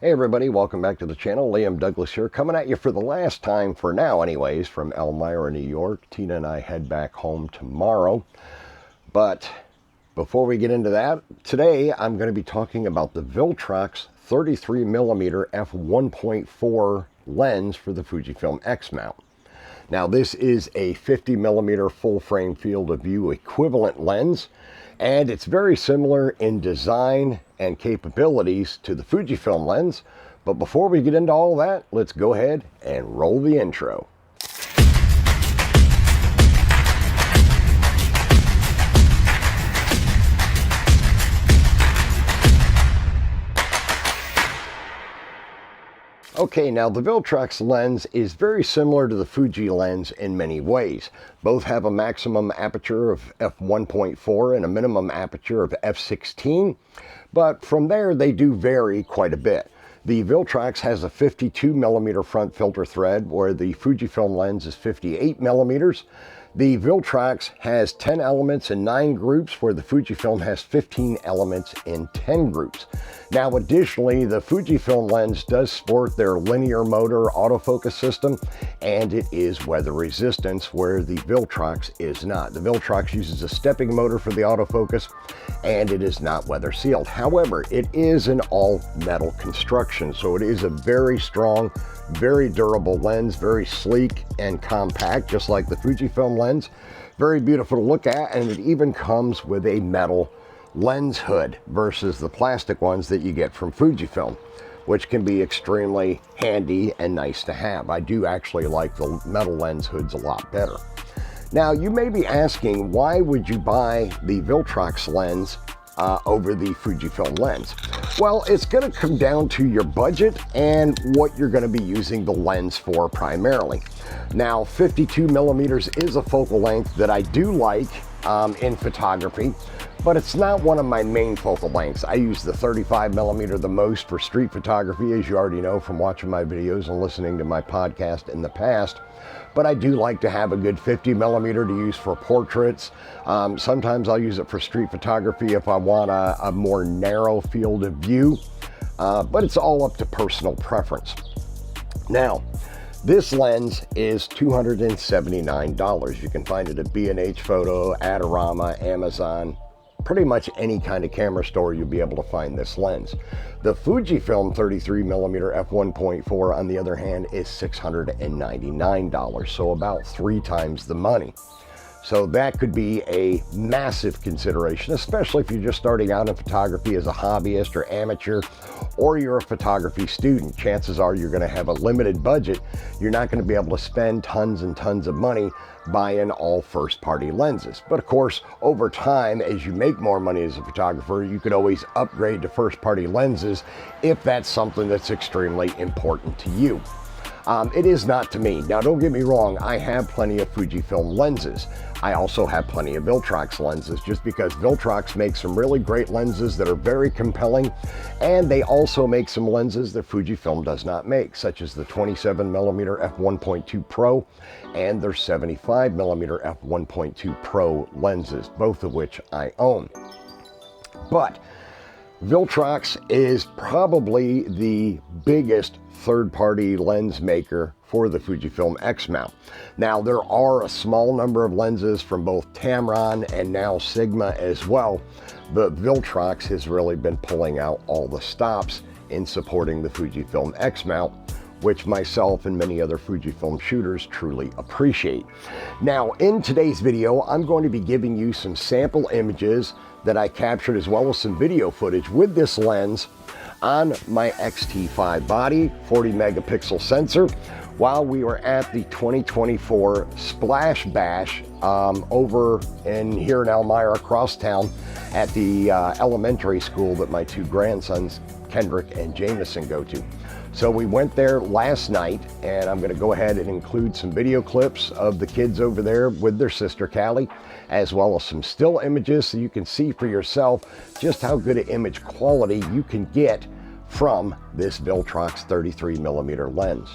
Hey everybody, welcome back to the channel. Liam Douglas here, coming at you for the last time, for now anyways, from Elmira, New York. Tina and I head back home tomorrow. But before we get into that, today I'm going to be talking about the Viltrox 33mm f1.4 lens for the Fujifilm X mount. Now this is a 50mm full frame field of view equivalent lens, and it's very similar in design and capabilities to the Fujifilm lens. But before we get into all that, let's go ahead and roll the intro. Okay, now the Viltrox lens is very similar to the Fuji lens in many ways. Both have a maximum aperture of f1.4 and a minimum aperture of f16, but from there they do vary quite a bit. The Viltrox has a 52mm front filter thread, where the Fujifilm lens is 58mm. The Viltrox has 10 elements in 9 groups, where the Fujifilm has 15 elements in 10 groups. Now additionally, the Fujifilm lens does sport their linear motor autofocus system, and it is weather resistant, where the Viltrox is not. The Viltrox uses a stepping motor for the autofocus, and it is not weather sealed. However, it is an all metal construction, so it is a very strong, very durable lens, very sleek and compact, just like the Fujifilm lens. Very beautiful to look at, and it even comes with a metal lens hood versus the plastic ones that you get from Fujifilm, which can be extremely handy and nice to have. I do actually like the metal lens hoods a lot better. Now you may be asking, why would you buy the Viltrox lens over the Fujifilm lens? Well, it's going to come down to your budget and what you're going to be using the lens for primarily. Now 52mm is a focal length that I do like in photography, but it's not one of my main focal lengths. I use the 35mm the most for street photography, as you already know from watching my videos and listening to my podcast in the past. But I do like to have a good 50mm to use for portraits. Sometimes I'll use it for street photography if I want a more narrow field of view, but it's all up to personal preference. Now, this lens is $279. You can find it at B&H Photo, Adorama, Amazon, pretty much any kind of camera store you'll be able to find this lens. The Fujifilm 33mm f1.4, on the other hand, is $699, so about 3 times the money. So that could be a massive consideration, especially if you're just starting out in photography as a hobbyist or amateur, or you're a photography student. Chances are you're going to have a limited budget. You're not going to be able to spend tons and tons of money buying all first-party lenses. But of course, over time, as you make more money as a photographer, you could always upgrade to first-party lenses if that's something that's extremely important to you. It is not to me. Now, don't get me wrong, I have plenty of Fujifilm lenses. I also have plenty of Viltrox lenses, just because Viltrox makes some really great lenses that are very compelling, and they also make some lenses that Fujifilm does not make, such as the 27mm f1.2 Pro and their 75mm f1.2 Pro lenses, both of which I own. But Viltrox is probably the biggest third-party lens maker for the Fujifilm X mount. Now, there are a small number of lenses from both Tamron and now Sigma as well, but Viltrox has really been pulling out all the stops in supporting the Fujifilm X mount, which myself and many other Fujifilm shooters truly appreciate. Now, in today's video, I'm going to be giving you some sample images that I captured, as well as some video footage with this lens on my X-T5 body, 40 megapixel sensor, while we were at the 2024 Splash Bash over here in Elmira, across town, at the elementary school that my 2 grandsons, Kendrick and Jameson, go to. So we went there last night, and I'm going to go ahead and include some video clips of the kids over there with their sister Callie, as well as some still images, so you can see for yourself just how good an image quality you can get from this Viltrox 33mm lens.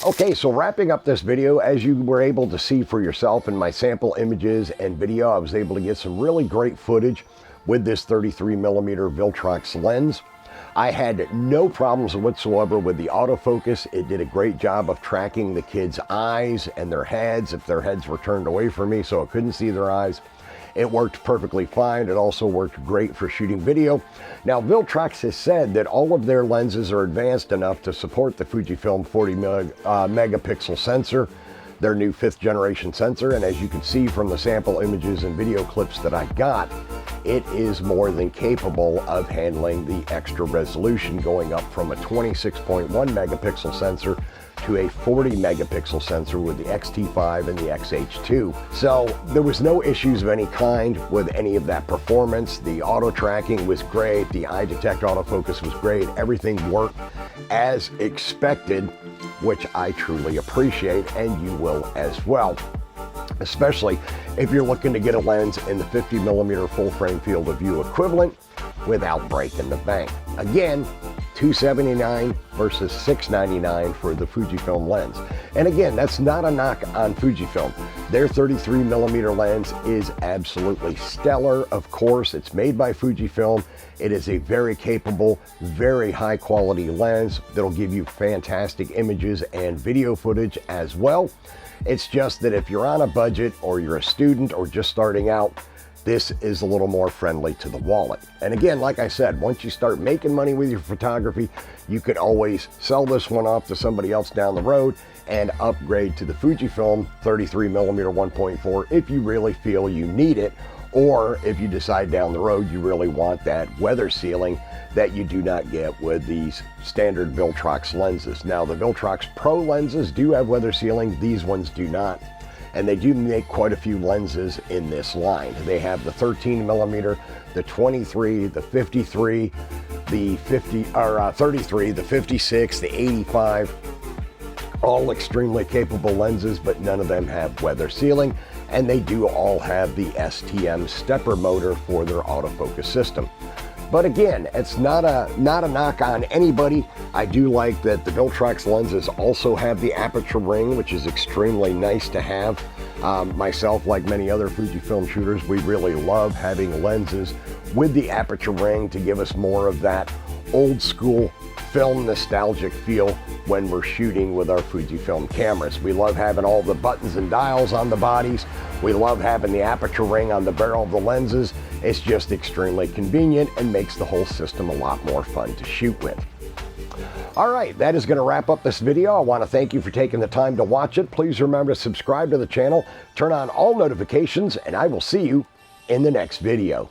Okay, so wrapping up this video, as you were able to see for yourself in my sample images and video, I was able to get some really great footage with this 33mm Viltrox lens. I had no problems whatsoever with the autofocus. It did a great job of tracking the kids' eyes and their heads if their heads were turned away from me, so I couldn't see their eyes. It worked perfectly fine. It also worked great for shooting video. Now, Viltrox has said that all of their lenses are advanced enough to support the Fujifilm 40 megapixel sensor, their new 5th generation sensor. And as you can see from the sample images and video clips that I got, it is more than capable of handling the extra resolution, going up from a 26.1 megapixel sensor to a 40 megapixel sensor with the X-T5 and the XH2. So there was no issues of any kind with any of that performance. The auto tracking was great. The eye detect autofocus was great. Everything worked as expected, which I truly appreciate, and you will as well. Especially if you're looking to get a lens in the 50mm full frame field of view equivalent without breaking the bank. Again, $279 versus $699 for the Fujifilm lens. And again, that's not a knock on Fujifilm. Their 33mm lens is absolutely stellar. Of course, it's made by Fujifilm. It is a very capable, very high quality lens that'll give you fantastic images and video footage as well. It's just that if you're on a budget or you're a student or just starting out, this is a little more friendly to the wallet. And again, like I said, once you start making money with your photography, you could always sell this one off to somebody else down the road and upgrade to the Fujifilm 33mm 1.4 if you really feel you need it, or if you decide down the road you really want that weather sealing that you do not get with these standard Viltrox lenses. Now, the Viltrox Pro lenses do have weather sealing, these ones do not. And they do make quite a few lenses in this line. They have the 13mm, the 23, the 53, the 33, the 56, the 85, all extremely capable lenses, but none of them have weather sealing, and they do all have the STM stepper motor for their autofocus system. But again, it's not a knock on anybody. I do like that the Viltrox lenses also have the aperture ring, which is extremely nice to have. Myself, like many other Fujifilm shooters, we really love having lenses with the aperture ring to give us more of that old school film nostalgic feel when we're shooting with our Fujifilm cameras. We love having all the buttons and dials on the bodies. We love having the aperture ring on the barrel of the lenses. It's just extremely convenient and makes the whole system a lot more fun to shoot with. All right, that is going to wrap up this video. I want to thank you for taking the time to watch it. Please remember to subscribe to the channel, turn on all notifications, and I will see you in the next video.